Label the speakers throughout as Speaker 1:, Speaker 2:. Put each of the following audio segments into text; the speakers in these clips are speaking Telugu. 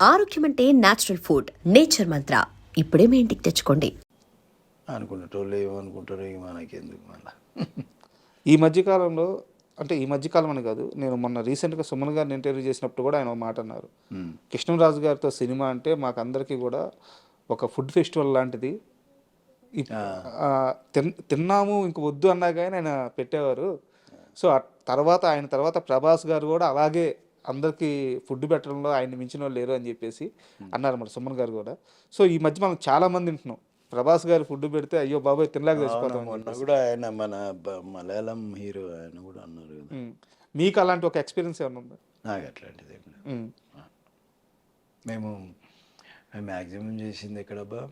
Speaker 1: ఆరోగ్యం అంటే నేచురల్ ఫుడ్. నేచర్ మంత్ర ఇప్పుడే మీ ఇంటికి తెచ్చుకోండి.
Speaker 2: అనుకునేటోళ్ళు ఏమనుకుంటారో ఇక మనకెందుకు మళ్ళా.
Speaker 3: ఈ మధ్యకాలంలో అంటే ఈ మధ్యకాలం అని కాదు, నేను మొన్న రీసెంట్గా సుమన్ గారిని ఇంటర్వ్యూ చేసినప్పుడు కూడా ఆయన ఒక మాట అన్నారు. కృష్ణరాజు గారితో సినిమా అంటే మాకందరికీ కూడా ఒక ఫుడ్ ఫెస్టివల్ లాంటిది. తిన్నాము ఇంక వద్దు అన్నా కానీ ఆయన పెట్టేవారు. సో ఆయన తర్వాత ప్రభాస్ గారు కూడా అలాగే అందరికీ ఫుడ్ పెట్టడంలో ఆయన మించిన వాళ్ళు లేరు అని చెప్పేసి అన్నారు మన సుమన్ గారు కూడా. సో ఈ మధ్య మనం చాలా మంది వింటున్నాం, ప్రభాస్ గారు ఫుడ్ పెడితే అయ్యో బాబాయ్ తినలేక తెచ్చిపోతాం.
Speaker 2: మొన్న కూడా ఆయన మన మలయాళం హీరో ఆయన కూడా అన్నారు కదా.
Speaker 3: మీకు అలాంటి ఒక ఎక్స్పీరియన్స్ ఏమైనా ఉందా?
Speaker 2: నాకు అట్లాంటిది ఏం లేదు. మేము మ్యాక్సిమం చేసింది ఎక్కడబ్బా,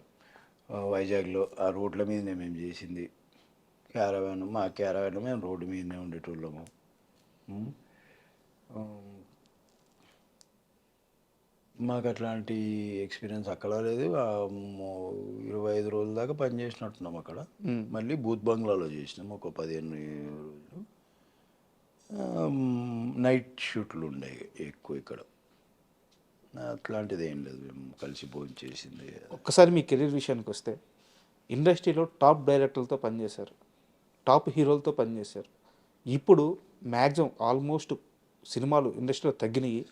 Speaker 2: వైజాగ్లో ఆ రోడ్ల మీదనే మేము చేసింది. క్యారవాన్, మా క్యారవాన్ మేము రోడ్డు మీదనే ఉండేటోళ్ళము. మాకు అట్లాంటి ఎక్స్పీరియన్స్ అక్కడ లేదు. 25 రోజుల దాకా పనిచేసినట్టున్నాం అక్కడ. మళ్ళీ బూత్ బంగ్లాలో చేసినాం ఒక 15 రోజులు. నైట్ షూట్లు ఉండేవి ఎక్కువ ఇక్కడ. అట్లాంటిది ఏం లేదు, మేము కలిసి భోజనం చేసింది.
Speaker 3: ఒక్కసారి మీ కెరీర్ విషయానికి వస్తే, ఇండస్ట్రీలో టాప్ డైరెక్టర్లతో పనిచేశారు, టాప్ హీరోలతో పనిచేశారు. ఇప్పుడు మ్యాక్సిమం ఆల్మోస్ట్ సినిమాలు ఇండస్ట్రీలో తగ్గినాయి,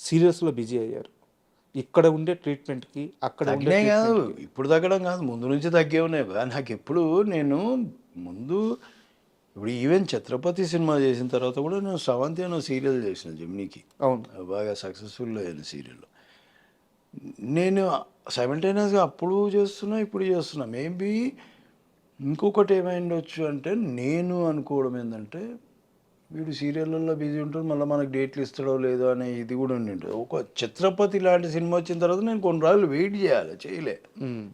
Speaker 3: సీరియల్స్లో బిజీ అయ్యారు. ఇక్కడ ఉండే ట్రీట్మెంట్కి అక్కడ
Speaker 2: తగ్గినాయి కాదు, ఇప్పుడు తగ్గడం కాదు, ముందు నుంచి తగ్గే ఉన్నాయి. నాకు ఎప్పుడు నేను ముందు ఇప్పుడు ఈవెన్ ఛత్రపతి సినిమా చేసిన తర్వాత కూడా నేను స్రవంతి అనే సీరియల్ చేసిన జెమినీకి.
Speaker 3: అవును,
Speaker 2: బాగా సక్సెస్ఫుల్ అయిన సీరియల్. నేను సైమల్టేనియస్గా అప్పుడు చేస్తున్నా, ఇప్పుడు చేస్తున్నా. మేబీ ఇంకొకటి ఏమైండొచ్చు అంటే, నేను అనుకోవడం ఏంటంటే వీడు సీరియళ్ళల్లో బిజీ ఉంటాడు, మళ్ళీ మనకు డేట్లు ఇస్తాడో లేదో అనే ఇది కూడా ఉండింటుంది. ఒక ఛత్రపతి లాంటి సినిమా వచ్చిన తర్వాత నేను కొన్ని రోజులు వెయిట్ చేయాలి, చేయలే.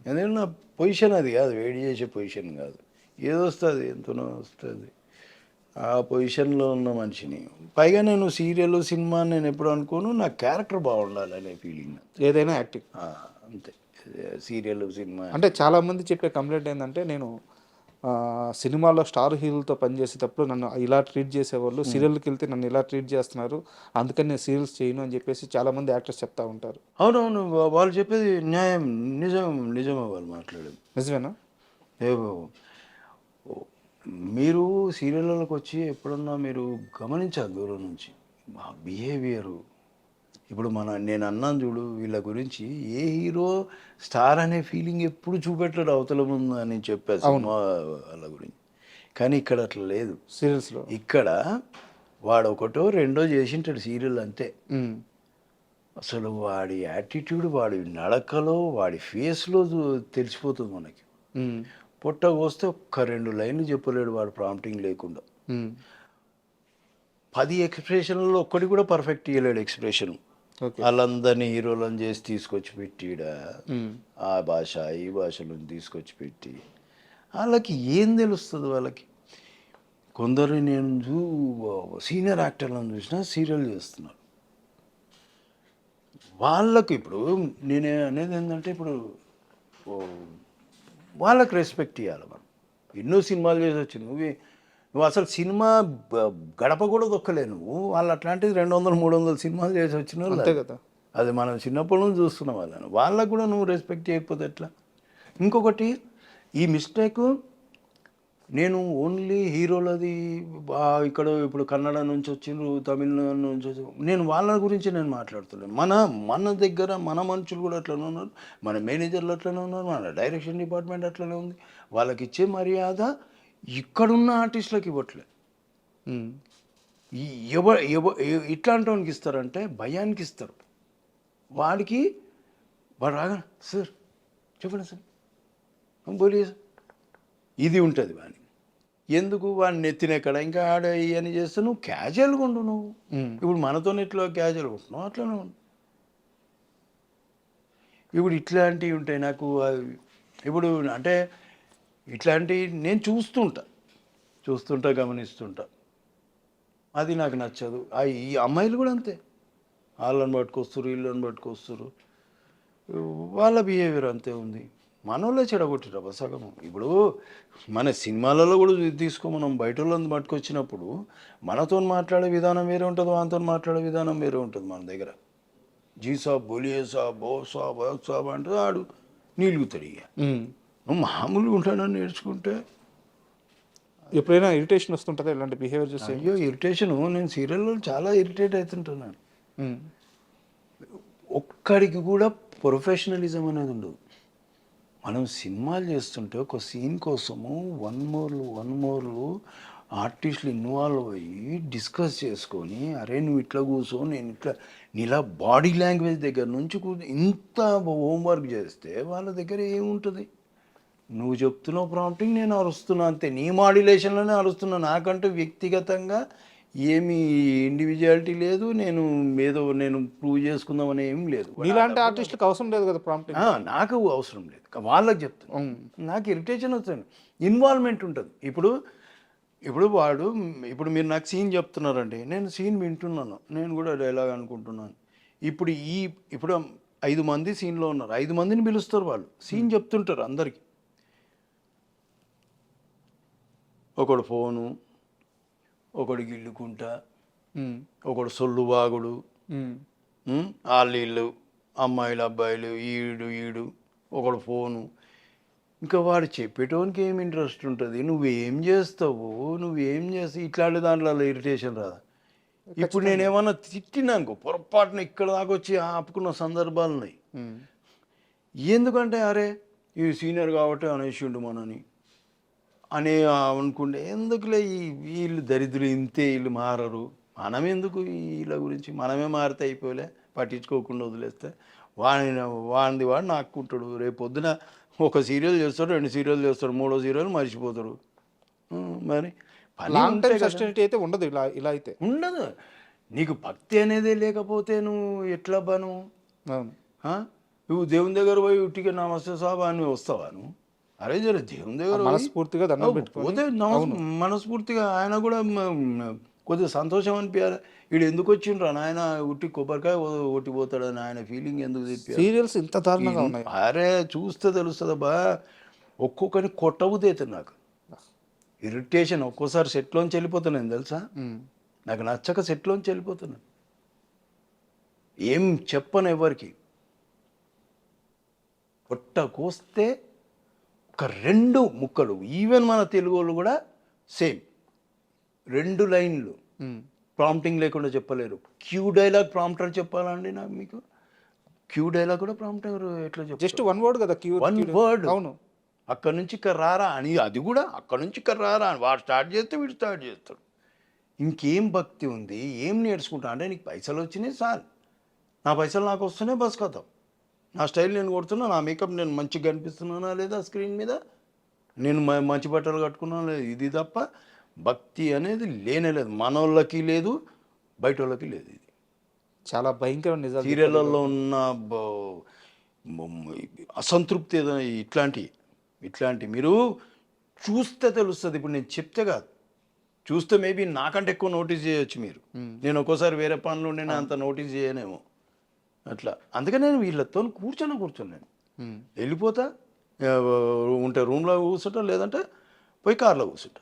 Speaker 2: ఎందుకంటే నా పొజిషన్ అది కాదు, వెయిట్ చేసే పొజిషన్ కాదు. ఏదో వస్తుంది, ఎంతనో వస్తుంది, ఆ పొజిషన్లో ఉన్న మనిషిని. పైగా నేను సీరియల్ సినిమా నేను ఎప్పుడు అనుకోను, నా క్యారెక్టర్ బాగుండాలి అనే ఫీలింగ్.
Speaker 3: ఏదైనా యాక్టింగ్
Speaker 2: అంతే. సీరియల్ సినిమా
Speaker 3: అంటే చాలామంది చెప్పే కంప్లైంట్ ఏంటంటే, నేను సినిమాలో స్టార్ హీరోలతో పనిచేసేటప్పుడు నన్ను ఇలా ట్రీట్ చేసేవాళ్ళు, సీరియల్కి వెళ్తే నన్ను ఇలా ట్రీట్ చేస్తున్నారు, అందుకని నేను సీరియల్స్ చేయను అని చెప్పేసి చాలామంది యాక్టర్స్ చెప్తా ఉంటారు.
Speaker 2: అవునవును, వాళ్ళు చెప్పేది న్యాయం, నిజమే వాళ్ళు మాట్లాడేది.
Speaker 3: నిజమేనా?
Speaker 2: మీరు సీరియల్లోకి వచ్చి ఎప్పుడన్నా మీరు గమనించాలి దూరం నుంచి బిహేవియరు. ఇప్పుడు నేను అన్నాను చూడు, వీళ్ళ గురించి ఏ హీరో స్టార్ అనే ఫీలింగ్ ఎప్పుడు చూపెట్టడు అవతల ముందు అని చెప్పాను సినిమా వాళ్ళ గురించి. కానీ ఇక్కడ అట్లా లేదు
Speaker 3: సీరియల్స్లో.
Speaker 2: ఇక్కడ వాడు ఒకటో రెండో చేసింటాడు సీరియల్ అంతే. అసలు వాడి యాటిట్యూడ్, వాడి నడకలో, వాడి ఫేస్లో తెలిసిపోతుంది మనకి. పొట్ట కోస్తే ఒక్క 2 లైన్లు చెప్పలేడు వాడు ప్రాంప్టింగ్ లేకుండా. 10 ఎక్స్ప్రెషన్లలో ఒక్కటి కూడా పర్ఫెక్ట్ ఇవ్వలేడు ఎక్స్ప్రెషన్. వాళ్ళందరినీ హీరోలను చేసి తీసుకొచ్చి పెట్టిడ, ఆ భాష ఈ భాషలో తీసుకొచ్చి పెట్టి వాళ్ళకి ఏం తెలుస్తుంది వాళ్ళకి. కొందరు నేను సీనియర్ యాక్టర్లను చూసినా సీరియల్ చేస్తున్నారు. వాళ్ళకు ఇప్పుడు నేను అనేది ఏంటంటే, ఇప్పుడు వాళ్ళకి రెస్పెక్ట్ ఇవ్వాలి మనం. ఎన్నో సినిమాలు చేసి వచ్చి నువ్వు అసలు సినిమా గడప కూడా దొక్కలే నువ్వు. వాళ్ళు అట్లాంటిది 200-300 సినిమాలు చేసి వచ్చిన వాళ్ళు
Speaker 3: అంతే కదా.
Speaker 2: అది మనం చిన్నప్పటి నుంచి చూస్తున్న వాళ్ళకు కూడా నువ్వు రెస్పెక్ట్ చేయకపోతే ఎట్లా? ఇంకొకటి ఈ మిస్టేక్, నేను ఓన్లీ హీరోలది ఇక్కడ ఇప్పుడు కన్నడ నుంచి వచ్చిండ్రు, తమిళనాడు నుంచి వచ్చి, నేను వాళ్ళ గురించి నేను మాట్లాడుతున్నాను. మన దగ్గర మన మనుషులు కూడా అట్లనే ఉన్నారు, మన మేనేజర్లు అట్లనే ఉన్నారు, మన డైరెక్షన్ డిపార్ట్మెంట్ అట్లనే ఉంది. వాళ్ళకి ఇచ్చే మర్యాద ఇక్కడున్న ఆర్టిస్టులకు ఇవ్వట్లే. ఇట్లాంటి వానికి ఇస్తారంటే భయానికి ఇస్తారు. వాడు రాగా సార్ చెప్పండి సార్ బోలీ సార్, ఇది ఉంటుంది వాడిని. ఎందుకు వాడిని నెత్తినెక్కడ ఇంకా ఆడ ఇవన్నీ చేస్తే నువ్వు క్యాజువల్గా ఉండు. నువ్వు ఇప్పుడు మనతో ఎట్లా క్యాజువల్గా ఉంటున్నావు అట్లనే ఉండు. ఇప్పుడు ఇట్లాంటివి ఉంటాయి నాకు. ఇప్పుడు అంటే ఇట్లాంటివి నేను చూస్తుంటా గమనిస్తుంటా, అది నాకు నచ్చదు. ఈ అమ్మాయిలు కూడా అంతే, వాళ్ళని పట్టుకొస్తారు వీళ్ళని పట్టుకొస్తారు, వాళ్ళ బిహేవియర్ అంతే ఉంది. మనోళ్ళే చెడగొట్టిరా సగము. ఇప్పుడు మన సినిమాలలో కూడా తీసుకో, మనం బయట వాళ్ళని పట్టుకొచ్చినప్పుడు మనతో మాట్లాడే విధానం వేరే ఉంటుంది, వాళ్ళతో మాట్లాడే విధానం వేరే ఉంటుంది మన దగ్గర. జీ సాబ్ బోలియే సాబ్ ఓ సాబ్ ఓ సాబ్ అంటే ఆడు నీలుగుతాడు ఇక. నువ్వు మామూలుగా ఉంటానని నేర్చుకుంటే
Speaker 3: ఎప్పుడైనా ఇరిటేషన్ వస్తుంటుందా ఇలాంటి బిహేవియర్ చూసి?
Speaker 2: అయ్యో ఇరిటేషను, నేను సీరియల్లో చాలా ఇరిటేట్ అవుతుంటున్నాను. ఒక్కడికి కూడా ప్రొఫెషనలిజం అనేది ఉండదు. మనం సినిమాలు చేస్తుంటే ఒక సీన్ కోసము వన్ మోర్లు ఆర్టిస్టులు ఇన్వాల్వ్ అయ్యి డిస్కస్ చేసుకొని, అరే నువ్వు ఇట్లా కూర్చో, నేను ఇట్లా, నీలా బాడీ లాంగ్వేజ్ దగ్గర నుంచి ఇంత హోంవర్క్ చేస్తే వాళ్ళ దగ్గర ఏముంటుంది? నువ్వు చెప్తున్నావు ప్రాంప్టింగ్, నేను అరుస్తున్నా అంతే, నీ మాడ్యులేషన్లోనే అరుస్తున్నా, నాకంటూ వ్యక్తిగతంగా ఏమి ఇండివిజువాలిటీ లేదు, నేను ప్రూవ్ చేసుకుందామని ఏం లేదు.
Speaker 3: నీలాంటి ఆర్టిస్టులకు అవసరం లేదు కదా ప్రాంప్టింగ్.
Speaker 2: నాకు అవసరం లేదు, వాళ్ళకి చెప్తాను. నాకు ఇరిటేషన్ వస్తుంది, ఇన్వాల్వ్మెంట్ ఉంటుంది. ఇప్పుడు మీరు నాకు సీన్ చెప్తున్నారండి, నేను సీన్ వింటున్నాను, నేను కూడా డైలాగ్ అనుకుంటున్నాను. ఇప్పుడు 5 మంది సీన్లో ఉన్నారు, 5 మందిని పిలుస్తారు, వాళ్ళు సీన్ చెప్తుంటారు అందరికీ. ఒకడు ఫోను, ఒకడు గిల్లుకుంటా, ఒకడు సొల్లు బాగుడు, వాళ్ళు అమ్మాయిలు అబ్బాయిలు ఈడు ఒకడు ఫోను. ఇంకా వాడు చెప్పేటోనికి ఏం ఇంట్రెస్ట్ ఉంటుంది? నువ్వేం చేస్తావు, ఇట్లాంటి దాంట్లో ఇరిటేషన్ రాదా? ఇప్పుడు నేనేమన్నా తిట్టినానుకో, పొరపాటున ఇక్కడ దాకా వచ్చి ఆపుకున్న సందర్భాలు ఉన్నాయి. ఎందుకంటే అరే ఈ సీనియర్ కాబట్టి అనేసిండు మనని అని అనుకుంటే, ఎందుకులే వీళ్ళు దరిద్రులు ఇంతే, వీళ్ళు మారరు, మనం ఎందుకు వీళ్ళ గురించి, మనమే మారితే అయిపోలే, పట్టించుకోకుండా వదిలేస్తే వాడిని వాడు నాక్కుంటాడు. రేపు పొద్దున ఒక సీరియల్ చేస్తాడు, 2 సీరియల్ చేస్తాడు, 3వ సీరియల్ మర్చిపోతాడు. మరి
Speaker 3: లాంగ్ టైం సస్టైనిటీ అయితే ఉండదు. ఇలా అయితే
Speaker 2: ఉండదు. నీకు భక్తి అనేదే లేకపోతే నువ్వు ఎట్లా బాను? నువ్వు దేవుని దగ్గర పోయి ఉట్టిగా నమస్తే సాబ్ అని వస్తావా నువ్వు? అరే జర దేవుని దగ్గర
Speaker 3: మనస్ఫూర్తిగా దండం పెట్టుకోతే
Speaker 2: మనస్ఫూర్తిగా ఆయన కూడా కొద్దిగా సంతోషం అనిపించాలి. వీడు ఎందుకు వచ్చిండ్రా నాయన ఉట్టి కొబ్బరికాయ ఒట్టిపోతాడని ఆయన ఫీలింగ్ ఎందుకు చెప్పారు?
Speaker 3: సీరియల్స్ ఇంత దారుణంగా ఉన్నాయి.
Speaker 2: అరే చూస్తే తెలుస్తుందబ్బా, ఒక్కొక్కరిని కొట్టబుద్దైతుంది నాకు. ఇరిటేషన్, ఒక్కోసారి సెట్లోంచి వెళ్ళిపోతున్నాను తెలుసా, నాకు నచ్చక సెట్లోంచి వెళ్ళిపోతున్నాను. ఏం చెప్పను ఎవరికి. పొట్ట కోస్తే ఒక 2 ముక్కలు, ఈవెన్ మన తెలుగు వాళ్ళు కూడా సేమ్ 2 లైన్లు ప్రాంప్టింగ్ లేకుండా చెప్పలేరు. క్యూ డైలాగ్ ప్రాంప్టర్ చెప్పాలండి నాకు, మీకు క్యూ డైలాగ్ కూడా ప్రాంప్టర్ ఎట్లా చెప్పాలి?
Speaker 3: జస్ట్ 1 వర్డ్ కదా, క్యూ
Speaker 2: 1 వర్డ్.
Speaker 3: అవును,
Speaker 2: అక్కడ నుంచి ఇక్కడ రారా అని, అది కూడా అక్కడ నుంచి ఇక్కడ రారా అని వాడు స్టార్ట్ చేస్తే వీడు స్టార్ట్ చేస్తాడు. ఇంకేం భక్తి ఉంది, ఏం నేర్చుకుంటా అంటే, నీకు పైసలు వచ్చినాయి సార్, నా పైసలు నాకు వస్తున్నాయి, బస్ కథ, నా స్టైల్ నేను కొడుతున్నా, నా మేకప్ నేను మంచిగా కనిపిస్తున్నానా లేదా స్క్రీన్ మీద, నేను మంచి బట్టలు కట్టుకున్నాను లేదు, ఇది తప్ప భక్తి అనేది లేనేలేదు. మనోళ్ళకి లేదు, బయట వాళ్ళకి లేదు. ఇది
Speaker 3: చాలా భయంకరమైన నిజాలు.
Speaker 2: సీరియళ్ళల్లో ఉన్న అసంతృప్తి ఏదో ఇట్లాంటి మీరు చూస్తే తెలుస్తుంది. ఇప్పుడు నేను చెప్తే కాదు, చూస్తే మేబీ నాకంటే ఎక్కువ నోటీస్ చేయొచ్చు మీరు. నేను ఒక్కోసారి వేరే పనులు నేను అంత నోటీస్ చేయనేమో అట్లా. అందుకని నేను వీళ్ళతో కూర్చొని వెళ్ళిపోతా, ఉంటే రూమ్లో కూర్చుంటా, లేదంటే పోయి కార్లో కూర్చుంటా.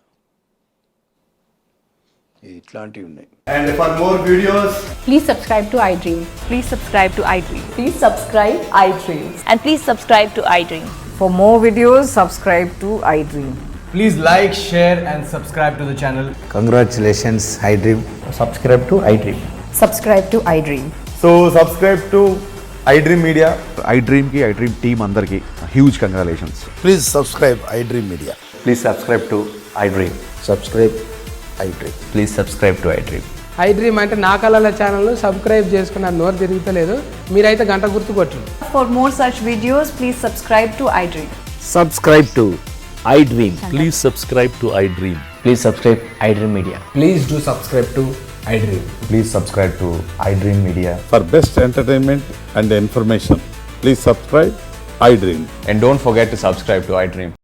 Speaker 2: ఇట్లాంటివి ఉన్నాయి.
Speaker 4: And for more videos,
Speaker 5: please subscribe to iDream.
Speaker 6: Please subscribe to iDream.
Speaker 5: Please subscribe iDream.
Speaker 6: And please subscribe to iDream.
Speaker 7: For more videos, subscribe to iDream.
Speaker 4: please like, share and subscribe to the channel.
Speaker 8: Congratulations, iDream.
Speaker 9: Subscribe to iDream.
Speaker 5: Subscribe to iDream.
Speaker 9: So subscribe to iDream Media.
Speaker 10: iDream ki iDream team andarki huge congratulations.
Speaker 8: Please subscribe iDream Media.
Speaker 9: Please subscribe to iDream.
Speaker 8: Subscribe iDream.
Speaker 9: Please subscribe to iDream.
Speaker 11: iDream అంటే నా కళల ఛానల్ సబ్స్క్రైబ్ చేసుకున్న నోరు తిరుగుతలేదు, మీరైతే గంట గుర్తు కొట్టండి.
Speaker 6: For more such videos, please subscribe to iDream.
Speaker 9: Subscribe to iDream.
Speaker 10: Please subscribe to iDream.
Speaker 9: Please subscribe iDream Media.
Speaker 4: Please do subscribe to iDream.
Speaker 9: Please subscribe to iDream Media.
Speaker 10: For best entertainment and information, please subscribe iDream.
Speaker 9: And don't forget to subscribe to iDream.